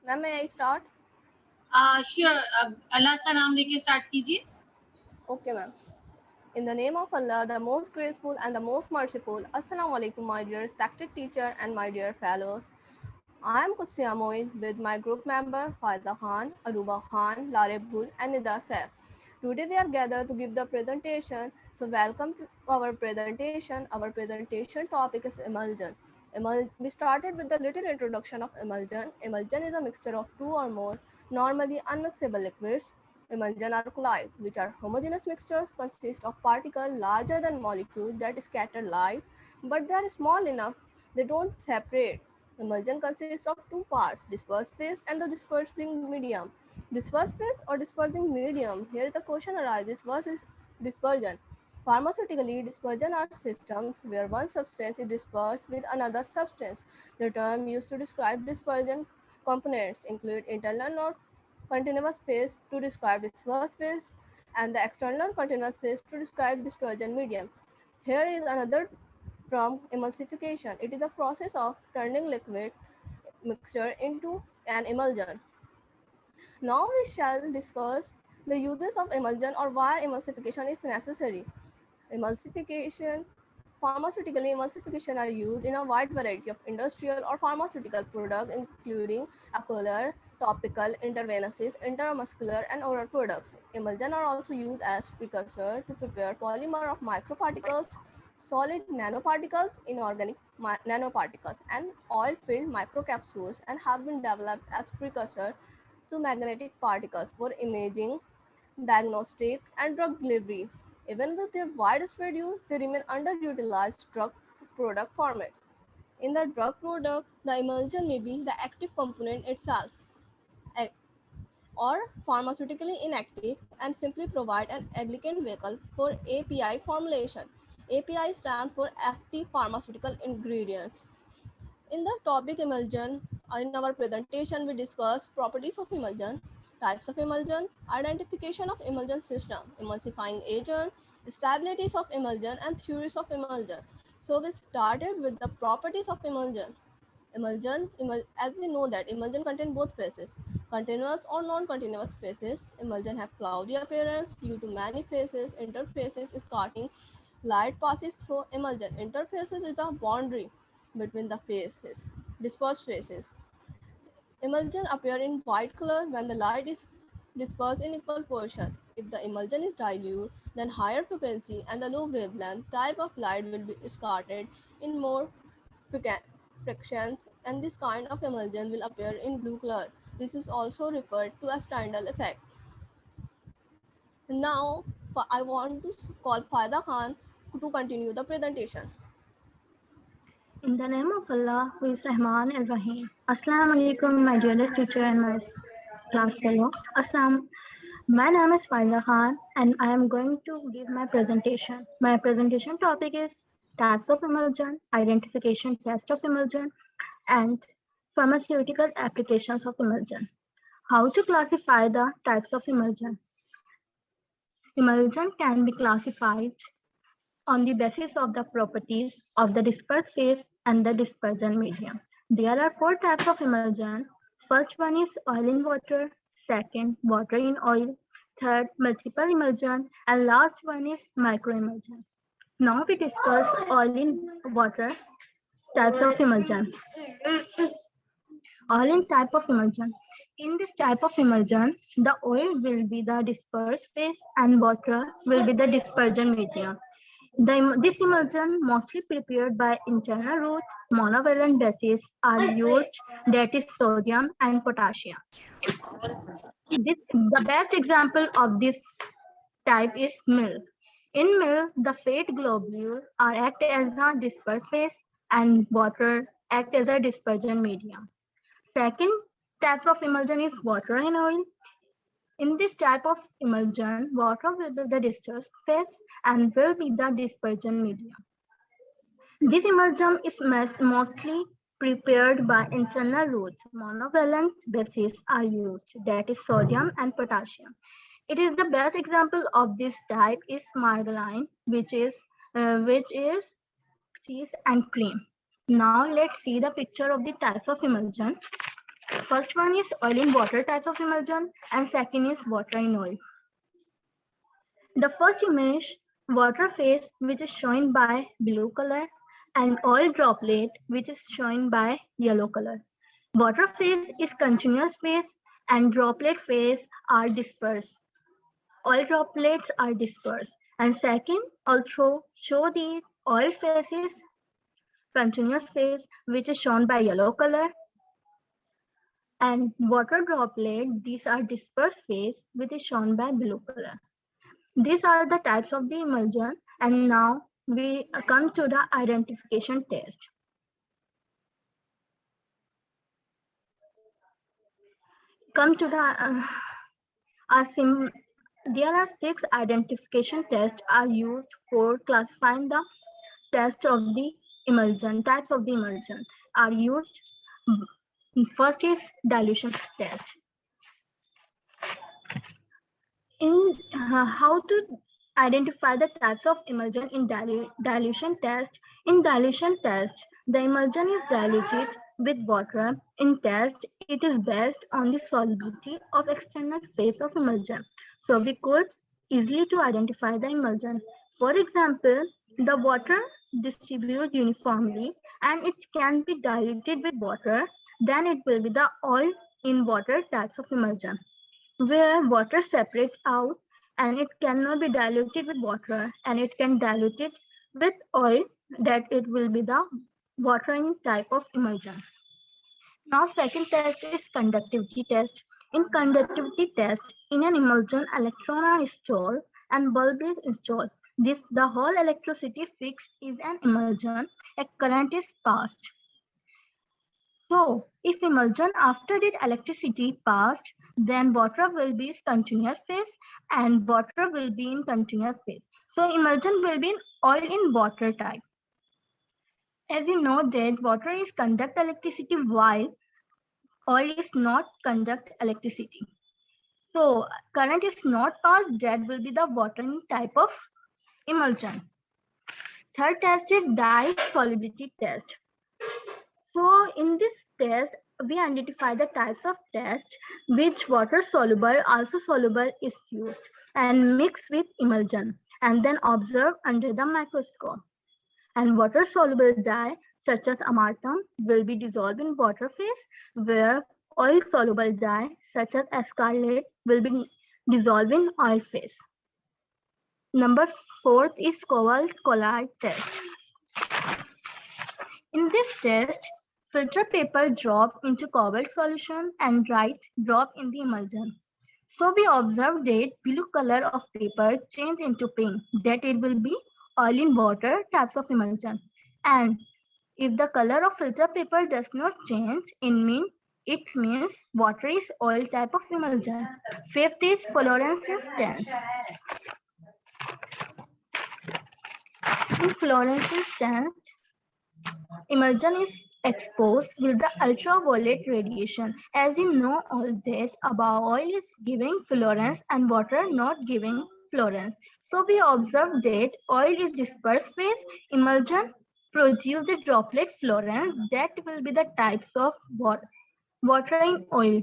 Ma'am, may I start? Sure. अल्लाह का नाम लेके स्टार्ट कीजिए. Okay, ma'am. In the name of Allah, the most graceful and the most merciful. Assalamu alaikum, my dear respected teacher and my dear fellows. I am Qudsi Amoin with my group member Faiza Khan, Aruba Khan, Lareb Gul, and Nida Saif. Today we are gathered to give the presentation. So welcome to our presentation. Our presentation topic is emulsion. We started with the little introduction of emulsion. Emulsion is a mixture of two or more normally unmixable liquids. Emulsion are colloid, which are homogeneous mixtures consist of particles larger than molecules that scatter light, but they are small enough they don't separate. Emulsion consists of two parts, dispersed phase and the dispersing medium. Dispersed phase or dispersing medium, here the question arises, what is dispersion? Pharmaceutically, dispersion are systems where one substance is dispersed with another substance. The term used to describe dispersion components include internal or continuous phase to describe dispersed phase and the external continuous phase to describe dispersion medium. Here is another term emulsification. It is a process of turning liquid mixture into an emulsion. Now we shall discuss the uses of emulsion or why emulsification is necessary. Emulsification, pharmaceutically emulsification are used in a wide variety of industrial or pharmaceutical products including apolar, topical, intravenously, intramuscular and oral products. Emulsion are also used as precursor to prepare polymer of microparticles, solid nanoparticles, inorganic nanoparticles and oil-filled microcapsules and have been developed as precursor to magnetic particles for imaging, diagnostic, and drug delivery. Even with their widespread use, they remain underutilized drug product format. In the drug product, the emulsion may be the active component itself, or pharmaceutically inactive and simply provide an elegant vehicle for API formulation. API stands for active pharmaceutical ingredients. In the topic emulsion, in our presentation, we discuss properties of emulsion, types of emulsion, identification of emulsion system, emulsifying agent, stabilities of emulsion, and theories of emulsion. So we started with the properties of emulsion. As we know that emulsion contain both phases, continuous or non-continuous phases. Emulsion have cloudy appearance due to many phases. Interfaces is cutting. Light passes through emulsion. Interfaces is a boundary between the phases. Dispersed phases. Emulsion appear in white color when the light is dispersed in equal portion. If the emulsion is dilute, then higher frequency and the low wavelength type of light will be scattered in more fractions, and this kind of emulsion will appear in blue color. This is also referred to as Tyndall effect. Now, I want to call Faida Khan to continue the presentation. In the name of Allah, who is Rahman and Rahim. Assalamu alaikum, my dearest teacher and my class fellow. My name is Faila Khan and I am going to give my presentation. My presentation topic is types of emulsion, identification test of emulsion, and pharmaceutical applications of emulsion. How to classify the types of emulsion? Emulsion can be classified on the basis of the properties of the dispersed phase and the dispersion medium. There are four types of emulsion. First one is oil in water, second water in oil, third multiple emulsion, and last one is microemulsion. Now we discuss oil in water types of emulsion. Oil in type of emulsion. In this type of emulsion, the oil will be the dispersed phase and water will be the dispersion medium. This emulsion, mostly prepared by internal route, monovalent bases are used, that is sodium and potassium. The best example of this type is milk. In milk, the fat globules are act as a dispersed phase and water act as a dispersion medium. Second type of emulsion is water in oil. In this type of emulsion, water will be the dispersed phase and will be the dispersion medium. This emulsion is mostly prepared by internal routes. Monovalent bases are used, that is sodium and potassium. It is the best example of this type is margarine, which is cheese and cream. Now let's see the picture of the types of emulsion. first one is oil in water types of emulsion, and second is water in oil. The first image, water phase, which is shown by blue color, and oil droplet, which is shown by yellow color. Water phase is continuous phase, and droplet phase are dispersed. Oil droplets are dispersed. And second, also show the oil phase is continuous phase, which is shown by yellow color. And water droplet, these are dispersed phase, which is shown by blue color. These are the types of the emulsion, and now we come to the identification test. Come to the there are 6 identification tests are used for classifying the test of the emulsion. Types of the emulsion are used. First is dilution test. In how to identify the types of emulsion in dilution test. In dilution test, the emulsion is diluted with water. In test, it is based on the solubility of external phase of emulsion. So we could easily to identify the emulsion. For example, the water distributes uniformly and it can be diluted with water, then it will be the oil in water types of emulsion, where water separates out and it cannot be diluted with water and it can dilute it with oil, that it will be the watering type of emulsion. Now second test is conductivity test. In conductivity test, in an emulsion, electron are installed and bulb is installed. The whole electricity fixed is an emulsion, a current is passed. So if emulsion after the electricity passed, then water will be continuous phase and water will be in continuous phase. So emulsion will be in oil in water type. As you know that water is conduct electricity while oil is not conduct electricity. So current is not passed, that will be the water type of emulsion. Third test is dye solubility test. So in this test, we identify the types of tests which water soluble, also soluble is used and mixed with emulsion and then observed under the microscope. And water soluble dye such as amalgam will be dissolved in water phase, where oil soluble dye such as scarlet will be dissolved in oil phase. Number 4 is cobalt colloid test. In this test, filter paper drop into cobalt solution and right drop in the emulsion. So we observe that blue color of paper change into pink, that it will be oil in water types of emulsion. And if the color of filter paper does not change, it means water is oil type of emulsion. Fifth is fluorescence test. In fluorescence test, emulsion is exposed with the ultraviolet radiation. As you know all that about oil is giving fluorescence and water not giving fluorescence. So we observe that oil is dispersed phase, emulsion produce the droplet fluorescence, that will be the types of water in oil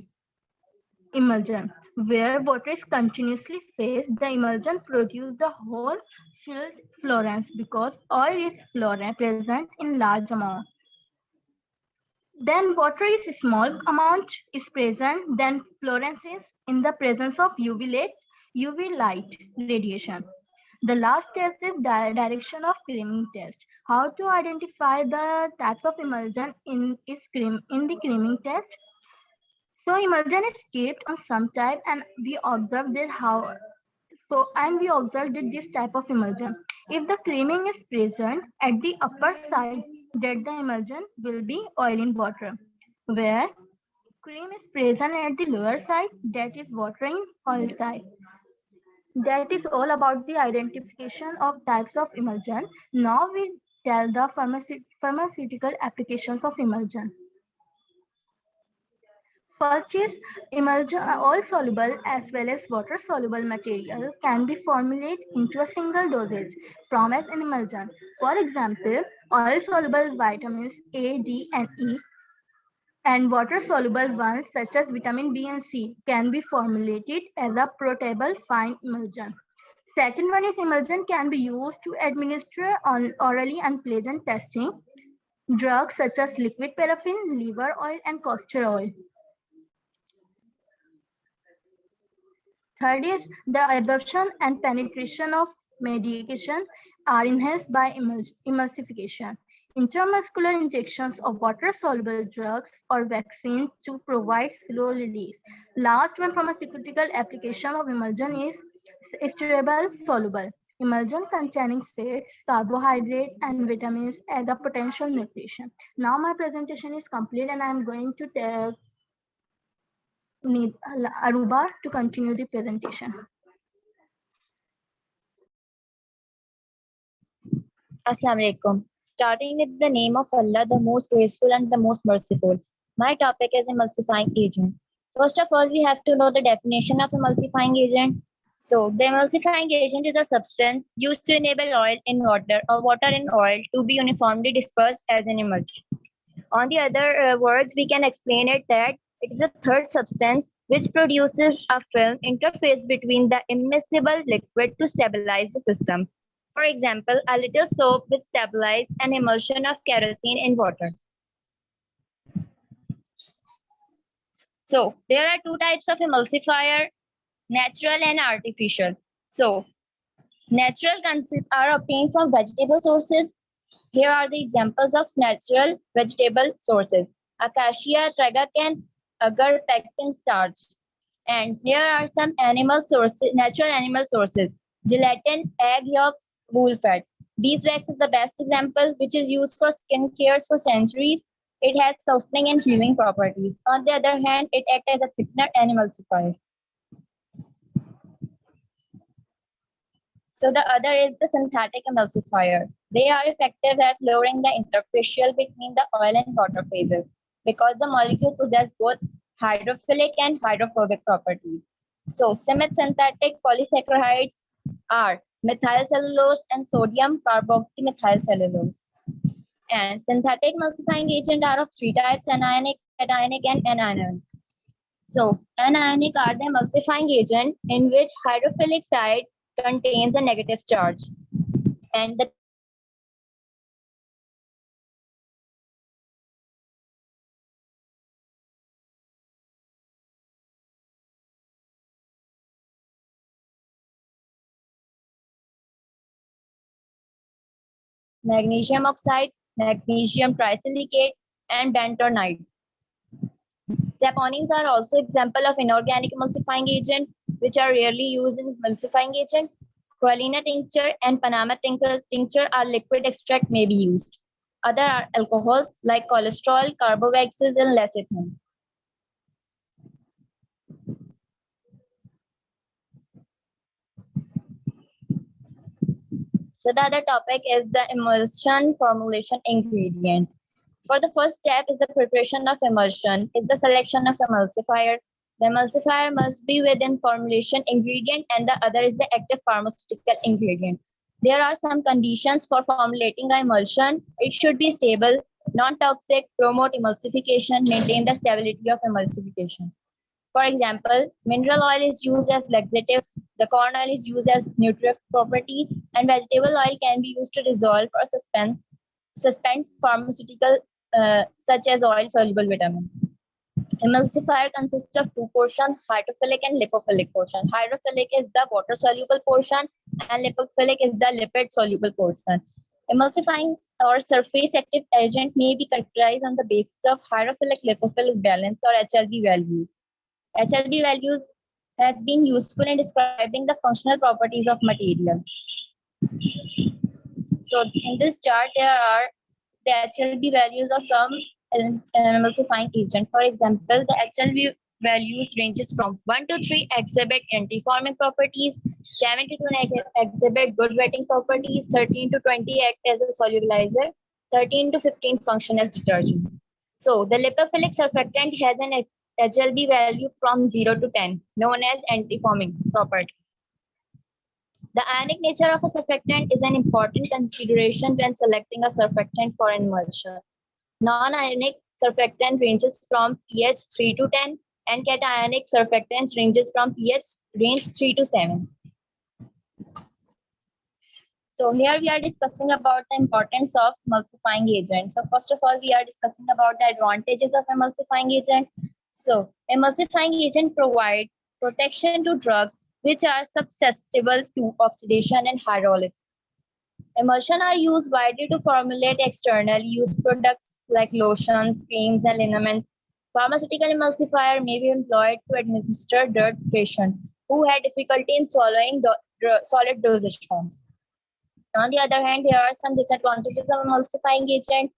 emulsion. Where water is continuously phased, the emulsion produce the whole filled fluorescence because oil is fluorescent present in large amount. Then water is small amount is present, then fluorescence is in the presence of UV light radiation. The last test is direction of creaming test. How to identify the types of emulsion in the creaming test? So emulsion is kept on some type, and we observed that this type of emulsion. If the creaming is present at the upper side, that the emulsion will be oil in water. Where cream is present at the lower side, that is water in oil type. That is all about the identification of types of emulsion. Now we tell the pharmaceutical applications of emulsion. First is emulsion, oil soluble as well as water soluble material can be formulated into a single dosage from an emulsion. For example, oil soluble vitamins A, D, and E and water-soluble ones such as vitamin B and C can be formulated as a portable fine emulsion. Second one is emulsion can be used to administer on orally unpleasant testing drugs such as liquid paraffin, liver oil, and castor oil. Third is the absorption and penetration of medication are enhanced by emulsification. Intramuscular injections of water-soluble drugs or vaccines to provide slow release. Last one, pharmaceutical application of emulsion is steerable soluble. Emulsion containing fats, carbohydrate, and vitamins as a potential nutrition. Now my presentation is complete and I am going to need Aruba to continue the presentation. Assalamu alaikum. Starting with the name of Allah, the most graceful and the most merciful. My topic is emulsifying agent. First of all, we have to know the definition of emulsifying agent. So, the emulsifying agent is a substance used to enable oil in water or water in oil to be uniformly dispersed as an emulsion. On the other words, we can explain it that it is a third substance which produces a film interface between the immiscible liquid to stabilize the system. For example, a little soap will stabilize an emulsion of kerosene in water. So there are two types of emulsifier, natural and artificial. So natural are obtained from vegetable sources. Here are the examples of natural vegetable sources: acacia, tragacan, agar, pectin, starch. And here are some animal sources, natural animal sources: gelatin, egg yolks, wool fat. Beeswax is the best example, which is used for skin cares for centuries. It has softening and healing properties. On the other hand, it acts as a thickener and emulsifier. So the other is the synthetic emulsifier. They are effective at lowering the interfacial between the oil and water phases because the molecule possess both hydrophilic and hydrophobic properties. So semi-synthetic polysaccharides are methylcellulose and sodium carboxymethylcellulose. And synthetic emulsifying agents are of three types: anionic, cationic, and anionic. So anionic are the emulsifying agent in which hydrophilic side contains a negative charge, and the magnesium oxide, magnesium trisilicate, and bentonite. Saponins are also example of inorganic emulsifying agent, which are rarely used in emulsifying agent. Qualina tincture and Panama tincture are liquid extract may be used. Other are alcohols like cholesterol, carboxyls, and lecithin. So the other topic is the emulsion formulation ingredient. For the first step is the preparation of emulsion, is the selection of emulsifier. The emulsifier must be within formulation ingredient and the other is the active pharmaceutical ingredient. There are some conditions for formulating an emulsion. It should be stable, non-toxic, promote emulsification, maintain the stability of emulsification. For example, mineral oil is used as laxative, the corn oil is used as nutritive property, and vegetable oil can be used to dissolve or suspend pharmaceutical such as oil-soluble vitamins. Emulsifier consists of two portions, hydrophilic and lipophilic portion. Hydrophilic is the water-soluble portion and lipophilic is the lipid-soluble portion. Emulsifying or surface active agent may be characterized on the basis of hydrophilic lipophilic balance or HLB values. HLB values has been useful in describing the functional properties of material. So in this chart, there are the HLB values of some emulsifying agent. For example, the HLB values ranges from 1 to 3 exhibit antiforming properties, 7 to 2 exhibit good wetting properties, 13 to 20 act as a solubilizer, 13 to 15 function as detergent. So the lipophilic surfactant has an HLB value from 0 to 10, known as antiforming property. The ionic nature of a surfactant is an important consideration when selecting a surfactant for emulsion. Non-ionic surfactant ranges from pH 3 to 10, and cationic surfactants ranges from pH range 3 to 7. So here we are discussing about the importance of emulsifying agent. So first of all, we are discussing about the advantages of emulsifying agent. So emulsifying agent provide protection to drugs which are susceptible to oxidation and hydrolysis. Emulsion are used widely to formulate external use products like lotions, creams, and liniment. Pharmaceutical emulsifier may be employed to administer drug patients who had difficulty in swallowing solid dosage forms. On the other hand, there are some disadvantages of emulsifying agent.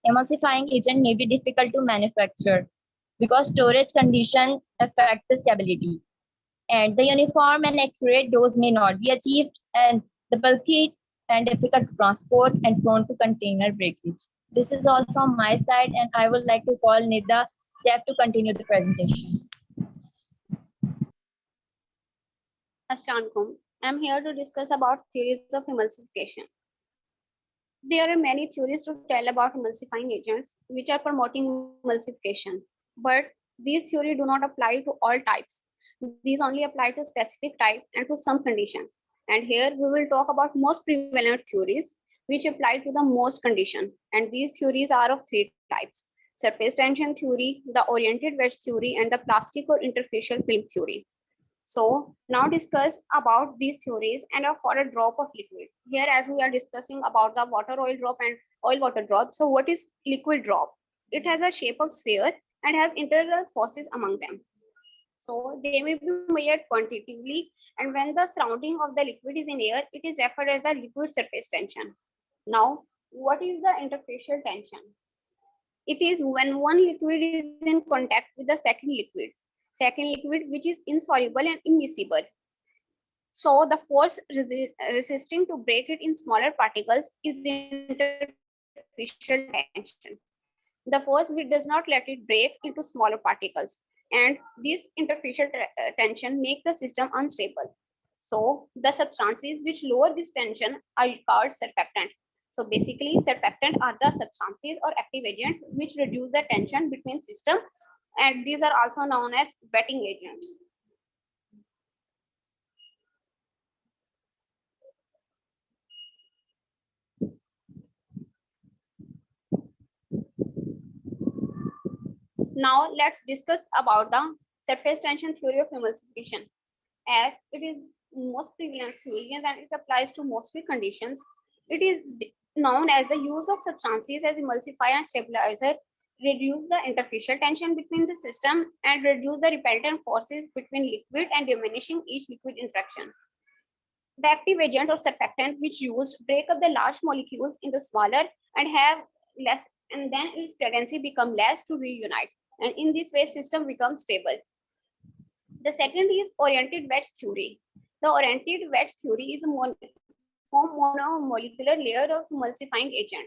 Emulsifying agent may be difficult to manufacture because storage conditions affect the stability, and the uniform and accurate dose may not be achieved, and the bulky and difficult to transport and prone to container breakage. This is all from my side, and I would like to call Nida Jeff to continue the presentation. Assalamualaikum. I'm here to discuss about theories of emulsification. There are many theories to tell about emulsifying agents which are promoting emulsification, but these theories do not apply to all types. These only apply to specific type and to some condition. And here we will talk about most prevalent theories which apply to the most condition. And these theories are of three types: surface tension theory, the oriented wedge theory, and the plastic or interfacial film theory. So now discuss about these theories and for a drop of liquid. Here, as we are discussing about the water oil drop and oil water drop. So what is liquid drop? It has a shape of sphere and has internal forces among them. So they may be measured quantitatively, and when the surrounding of the liquid is in air, it is referred as the liquid surface tension. Now, what is the interfacial tension? It is when one liquid is in contact with the second liquid which is insoluble and immiscible. So the force resisting to break it in smaller particles is interfacial tension. The force which does not let it break into smaller particles, and this interfacial tension make the system unstable. So the substances which lower this tension are called surfactant. So basically, surfactant are the substances or active agents which reduce the tension between system, and these are also known as wetting agents. Now let's discuss about the surface tension theory of emulsification, as it is most prevalent theory and it applies to mostly conditions. It is known as the use of substances as emulsifier and stabilizer reduce the interfacial tension between the system and reduce the repellent forces between liquid and diminishing each liquid interaction. The active agent or surfactant which used break up the large molecules into smaller and have less, and then its tendency become less to reunite, and in this way system becomes stable. The second is oriented wedge theory. The oriented wedge theory is a monomolecular layer of emulsifying agent.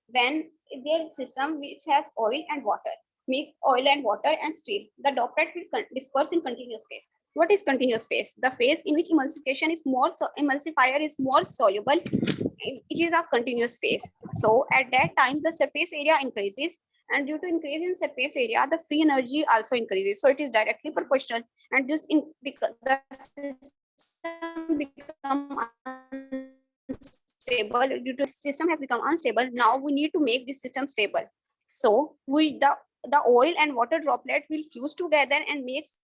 When their system which has oil and water, mix oil and water and stir, the droplet will disperse in continuous phase. What is continuous phase? The phase in which emulsification is more emulsifier is more soluble, which is a continuous phase. So at that time the surface area increases, and due to increase in surface area the free energy also increases. So it is directly proportional, and this because the system become unstable. Due to system has become unstable, now we need to make this system stable. So the oil and water droplet will fuse together and makes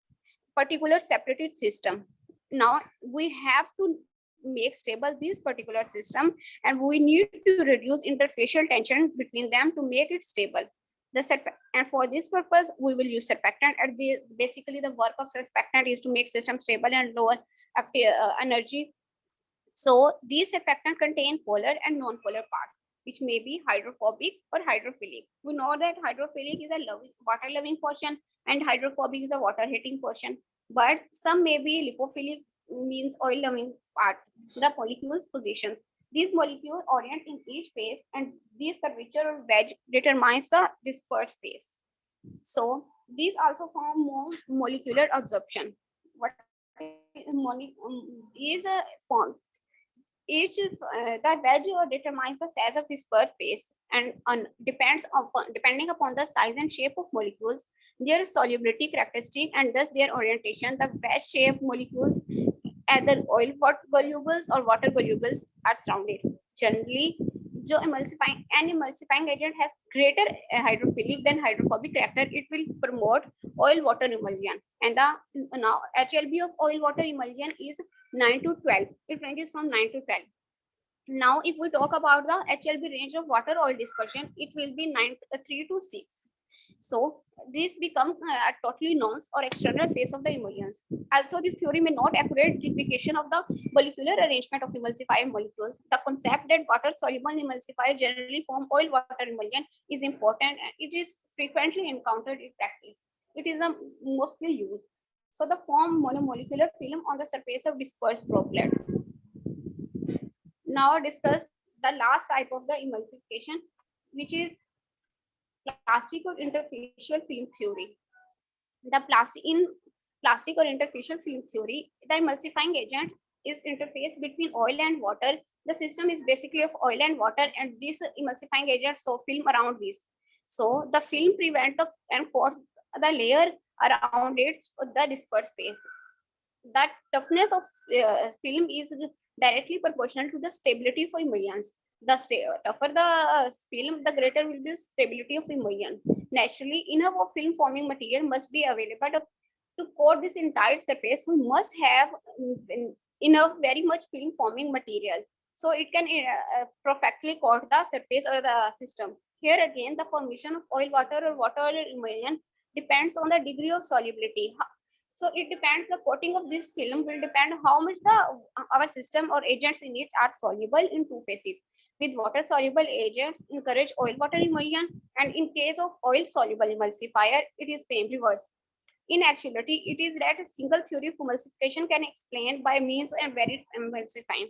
particular separated system. Now we have to make stable this particular system, and we need to reduce interfacial tension between them to make it stable. And for this purpose we will use surfactant. And basically the work of surfactant is to make system stable and lower energy. So these surfactants contain polar and non-polar parts, which may be hydrophobic or hydrophilic. We know that hydrophilic is a water-loving portion and hydrophobic is a water-hating portion. But some may be lipophilic, means oil-loving part. The molecules positions. These molecules orient in each phase, and this curvature or wedge determines the dispersed phase. So these also form more molecular absorption. What is a form? Each the wedge determines the size of dispersed phase and depending upon the size and shape of molecules, their solubility characteristic and thus their orientation. The wedge shaped molecules, either oil solubles or water solubles, are surrounded. Generally, an emulsifying agent has greater hydrophilic than hydrophobic character. It will promote oil water emulsion, and the now HLB of oil water emulsion is 9 to 12. It ranges from 9 to 12. Now, if we talk about the HLB range of water oil dispersion, it will be 3 to 6. So this becomes a totally nonce or external phase of the emulsions. Although this theory may not accurate replication of the molecular arrangement of emulsifier molecules, the concept that water-soluble emulsifier generally form oil-water emulsion is important, and it is frequently encountered in practice. It is the mostly used. So the form monomolecular film on the surface of dispersed droplet. Now discuss the last type of the emulsification, which is plastic or interfacial film theory. In plastic or interfacial film theory, the emulsifying agent is interface between oil and water. The system is basically of oil and water, and this emulsifying agent so film around this. So the film prevent and coats the layer around it the dispersed phase. The toughness of film is directly proportional to the stability of emulsions. The tougher the film, the greater will be stability of emulsion. Naturally, enough of film forming material must be available to coat this entire surface. We must have enough very much film forming material, so it can perfectly coat the surface or the system. Here again, the formation of oil water or water oil emulsion depends on the degree of solubility. So it depends, the coating of this film will depend how much our system or agents in it are soluble in two phases. With water soluble agents encourage oil water emulsion, and in case of oil soluble emulsifier, it is same reverse. In actuality, it is that a single theory of emulsification can explain by means and varied emulsifying.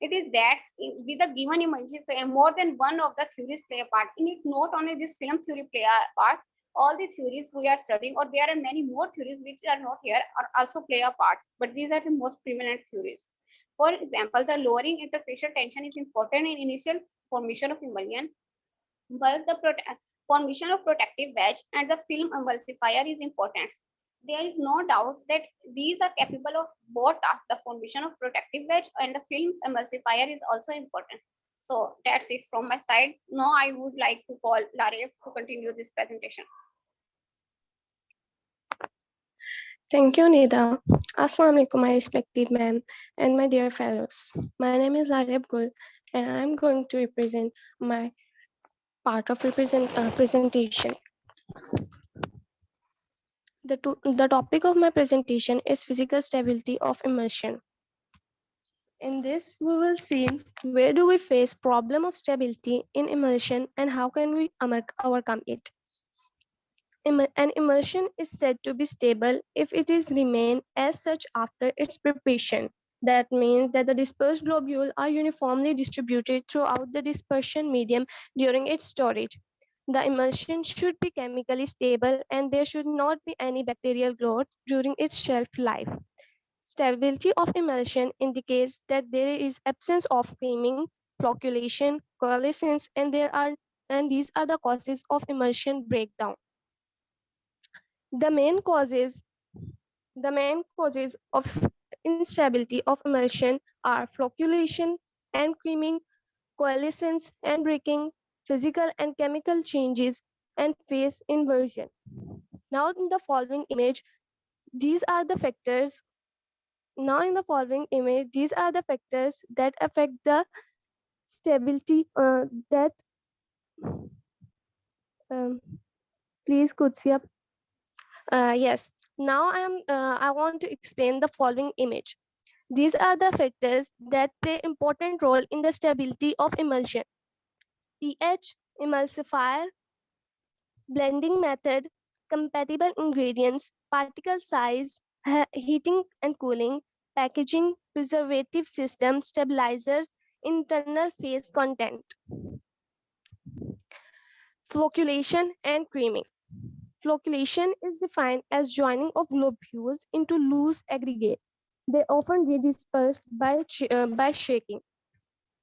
It is that with a given emulsifier, more than one of the theories play a part. In it, not only this film theory play a part, all the theories we are studying, or there are many more theories which are not here, are also play a part, but these are the most prevalent theories. For example, the lowering interfacial tension is important in initial formation of emulsion, but the formation of protective wedge and the film emulsifier is important. There is no doubt that these are capable of both tasks. The formation of protective wedge and the film emulsifier is also important. So that's it from my side. Now I would like to call Larif to continue this presentation. Thank you, Nida. Assalamu alaikum, my respected ma'am and my dear fellows. My name is Areb Gul, and I am going to represent my part of presentation. The topic of my presentation is physical stability of immersion. In this, we will see where do we face problem of stability in immersion and how can we overcome it. An emulsion is said to be stable if it is remain as such after its preparation. That means that the dispersed globules are uniformly distributed throughout the dispersion medium during its storage. The emulsion should be chemically stable and there should not be any bacterial growth during its shelf life. Stability of emulsion indicates that there is absence of creaming, flocculation, coalescence, and these are the causes of emulsion breakdown. The main causes of instability of emulsion are flocculation and creaming, coalescence and breaking, physical and chemical changes, and phase inversion. Now in the following image, these are the factors. These are the factors that affect the stability please Kutsia. Yes, now I want to explain the following image. These are the factors that play important role in the stability of emulsion: pH, emulsifier, blending method, compatible ingredients, particle size, heating and cooling, packaging, preservative system, stabilizers, internal phase content. Flocculation and creaming. Flocculation is defined as joining of globules into loose aggregates. They often get dispersed by shaking.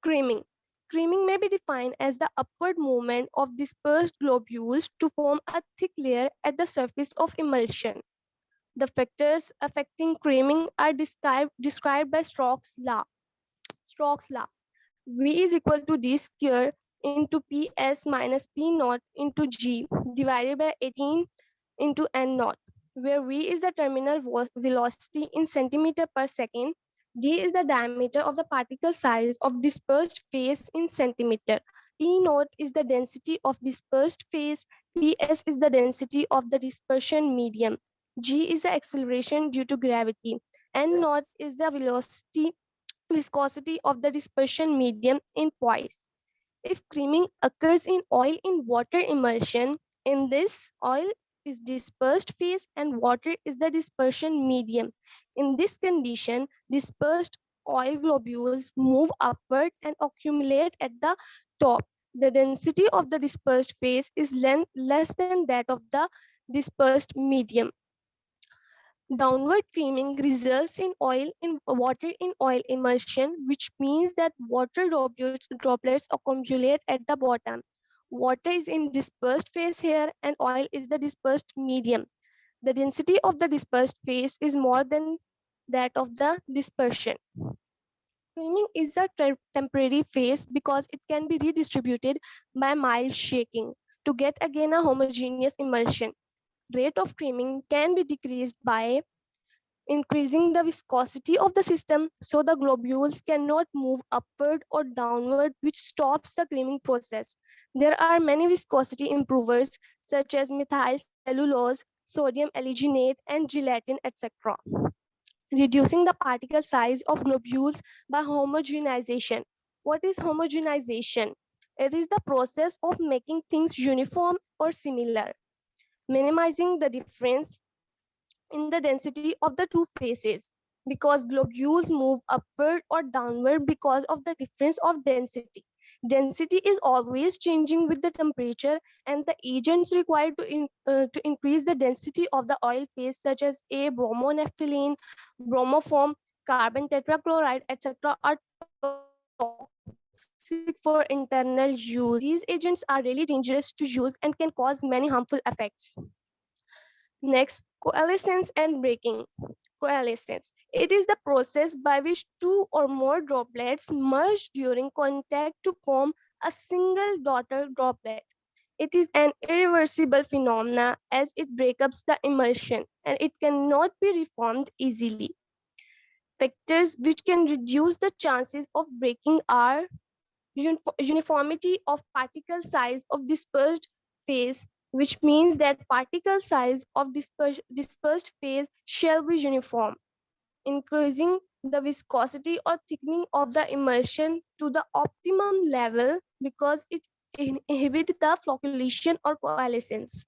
Creaming. Creaming may be defined as the upward movement of dispersed globules to form a thick layer at the surface of emulsion. The factors affecting creaming are described by Stokes' law. Stokes' law. V is equal to d square into Ps minus P naught into G divided by 18 into N naught, where V is the terminal velocity in centimeter per second, d is the diameter of the particle size of dispersed phase in centimeter, P naught is the density of dispersed phase, Ps is the density of the dispersion medium, G is the acceleration due to gravity, N naught is the viscosity of the dispersion medium in poise. If creaming occurs in oil in water emulsion, in this oil is dispersed phase and water is the dispersion medium. In this condition, dispersed oil globules move upward and accumulate at the top. The density of the dispersed phase is less than that of the dispersed medium. Downward creaming results in water in oil immersion, which means that water droplets accumulate at the bottom. Water is in dispersed phase here and oil is the dispersed medium. The density of the dispersed phase is more than that of the dispersion. Creaming is a temporary phase because it can be redistributed by mild shaking to get again a homogeneous emulsion. Rate of creaming can be decreased by increasing the viscosity of the system so the globules cannot move upward or downward, which stops the creaming process. There are many viscosity improvers such as methyl cellulose, sodium alginate, and gelatin, etc. Reducing the particle size of globules by homogenization. What is homogenization? It is the process of making things uniform or similar, minimizing the difference in the density of the two faces because globules move upward or downward because of the difference of density. Density is always changing with the temperature and the agents required to increase the density of the oil phase such as a bromonaphthalene, bromoform, carbon tetrachloride, etc. are toxic for internal use. These agents are really dangerous to use and can cause many harmful effects. Next, coalescence and breaking. Coalescence. It is the process by which two or more droplets merge during contact to form a single daughter droplet. It is an irreversible phenomenon as it breaks up the emulsion and it cannot be reformed easily. Factors which can reduce the chances of breaking are uniformity of particle size of dispersed phase, which means that particle size of dispersed phase shall be uniform, increasing the viscosity or thickening of the emulsion to the optimum level because it inhibits the flocculation or coalescence.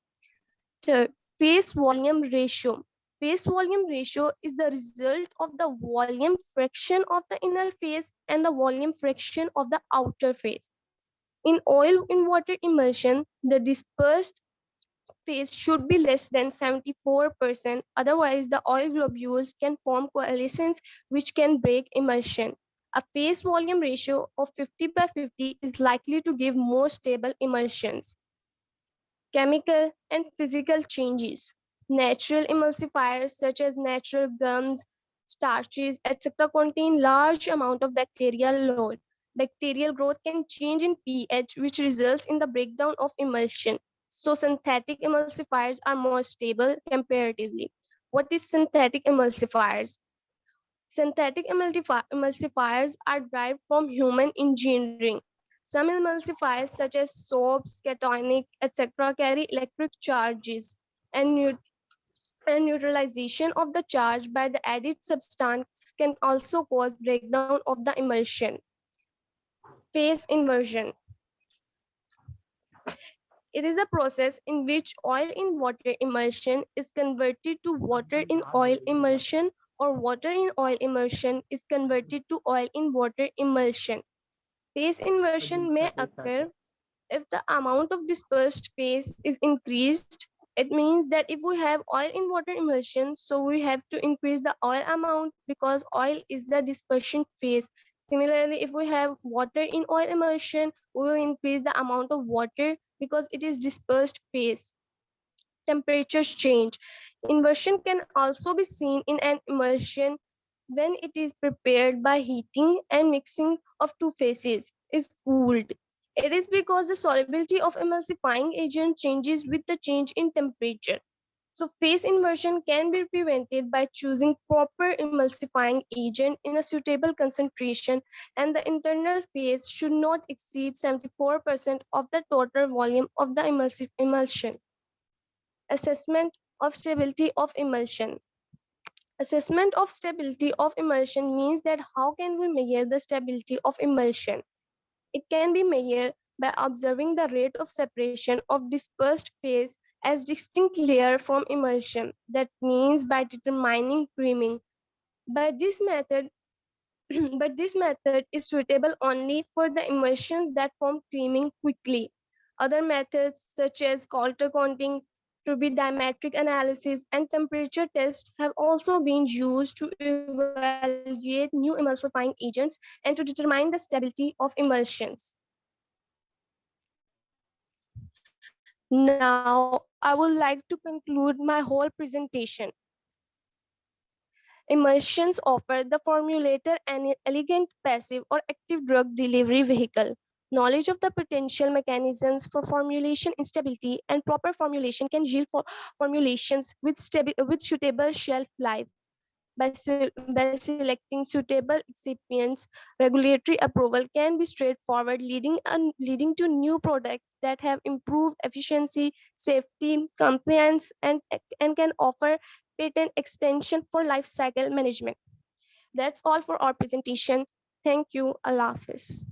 Third, phase volume ratio. Phase volume ratio is the result of the volume fraction of the inner phase and the volume fraction of the outer phase. In oil in water emulsion, the dispersed phase should be less than 74%. Otherwise, the oil globules can form coalescence which can break emulsion. A phase volume ratio of 50/50 is likely to give more stable emulsions. Chemical and physical changes. Natural emulsifiers such as natural gums, starches, etc. contain large amount of bacterial load. Bacterial growth can change in pH, which results in the breakdown of emulsion. So synthetic emulsifiers are more stable comparatively. What is synthetic emulsifiers? Synthetic emulsifiers are derived from human engineering. Some emulsifiers such as soaps, cationic, etc. carry electric charges and neutralization of the charge by the added substance can also cause breakdown of the emulsion. Phase inversion. It is a process in which oil in water emulsion is converted to water in oil emulsion or water in oil emulsion is converted to oil in water emulsion. Phase inversion may occur if the amount of dispersed phase is increased. It means that if we have oil in water emulsion, so we have to increase the oil amount because oil is the dispersion phase. Similarly, if we have water in oil emulsion, we will increase the amount of water because it is dispersed phase. Temperatures change. Inversion can also be seen in an emulsion when it is prepared by heating and mixing of two phases is cooled. It is because the solubility of emulsifying agent changes with the change in temperature. So phase inversion can be prevented by choosing proper emulsifying agent in a suitable concentration, and the internal phase should not exceed 74% of the total volume of the emulsion. Assessment of stability of emulsion. Assessment of stability of emulsion means that how can we measure the stability of emulsion? It can be measured by observing the rate of separation of dispersed phase as distinct layer from emulsion. That means by determining creaming. By this method, but this method is suitable only for the emulsions that form creaming quickly. Other methods such as Coulter counting, turbidimetric analysis, and temperature tests have also been used to evaluate new emulsifying agents and to determine the stability of emulsions. Now, I would like to conclude my whole presentation. Emulsions offer the formulator an elegant passive or active drug delivery vehicle. Knowledge of the potential mechanisms for formulation instability and proper formulation can yield formulations with suitable shelf life. By selecting suitable excipients, regulatory approval can be straightforward, leading to new products that have improved efficiency, safety, compliance, and can offer patent extension for life cycle management. That's all for our presentation. Thank you. Allah Hafiz.